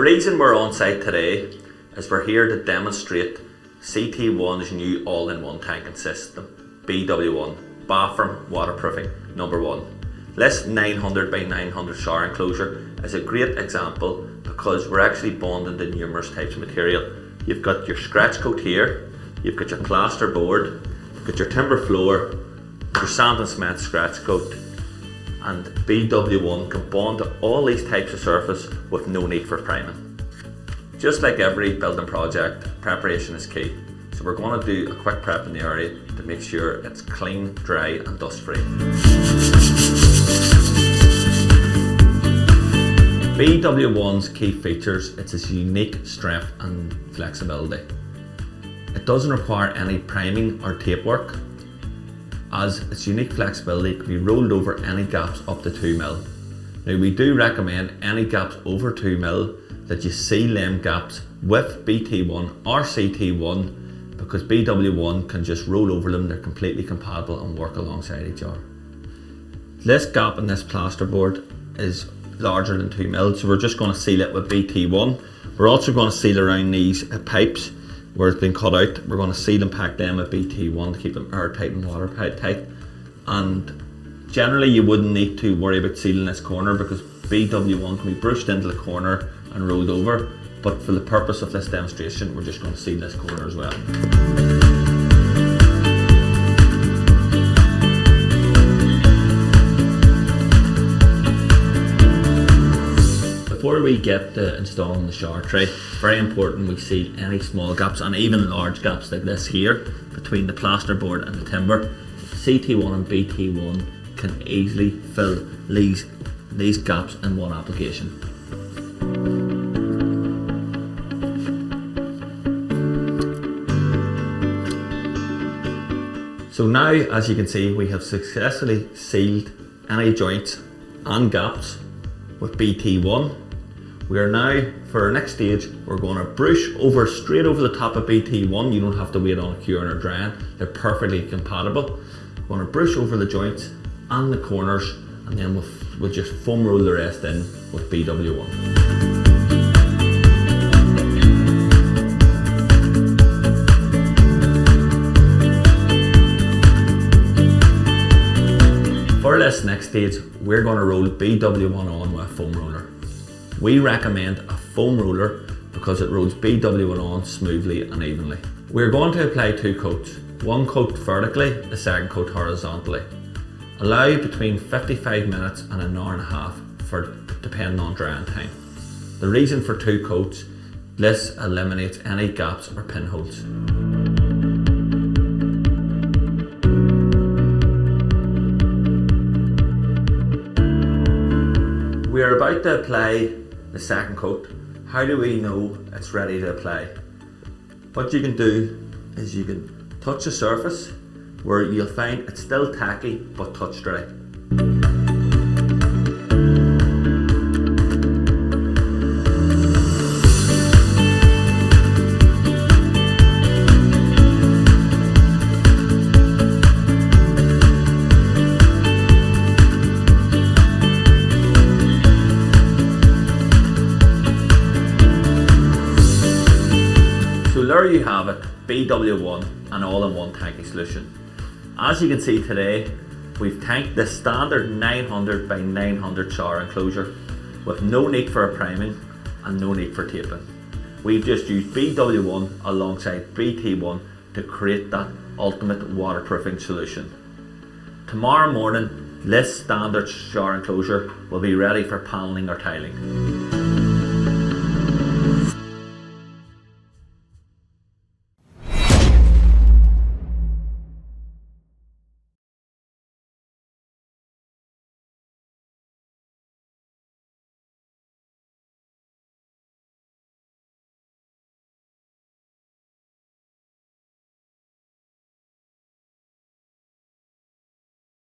reason we're on site today is we're here to demonstrate C-TEC's new all-in-one tanking system, BW1, bathroom waterproofing #1. This 900 by 900 shower enclosure is a great example because we're actually bonded to numerous types of material. You've got your scratch coat here, you've got your plaster board, you've got your timber floor, your sand and cement scratch coat, and BW1 can bond to all these types of surface with no need for priming. Just like every building project, preparation is key. So we're going to do a quick prep in the area to make sure it's clean, dry and dust free. BW1's key features, it's its unique strength and flexibility. It doesn't require any priming or tape work, as its unique flexibility can be rolled over any gaps up to 2mm. Now we do recommend any gaps over 2mm that you seal them gaps with BT1 or CT1, because BW1 can just roll over them, they're completely compatible and work alongside each other. This gap in this plasterboard is larger than 2mm, so we're just going to seal it with BT1. We're also going to seal around these pipes where it's been cut out. We're going to seal and pack them with BT1 to keep them airtight and watertight. And generally you wouldn't need to worry about sealing this corner because BW1 can be brushed into the corner and rolled over, but for the purpose of this demonstration we're just going to seal this corner as well. Before we get to installing the shower tray, it's very important we seal any small gaps and even large gaps like this here between the plasterboard and the timber. CT1 and BT1 can easily fill these gaps in one application. So now, as you can see, we have successfully sealed any joints and gaps with BT1. We are now, for our next stage, we're going to brush straight over the top of BT1. You don't have to wait on a curing or drying. They're perfectly compatible. We're going to brush over the joints and the corners, and then we'll just foam roll the rest in with BW1. For this next stage, we're going to roll BW1 on with a foam roller. We recommend a foam roller because it rolls BW1 on smoothly and evenly. We're going to apply 2 coats, one coat vertically, the second coat horizontally. Allow between 55 minutes and an hour and a half depending on drying time. The reason for 2 coats, this eliminates any gaps or pinholes. We're about to apply the second coat. How do we know it's ready to apply? What you can do is you can touch the surface where you'll find it's still tacky but touch dry. There you have it, BW1, an all-in-one tanking solution. As you can see today, we've tanked the standard 900 by 900 shower enclosure with no need for a priming and no need for taping. We've just used BW1 alongside BT1 to create that ultimate waterproofing solution. Tomorrow morning, this standard shower enclosure will be ready for paneling or tiling.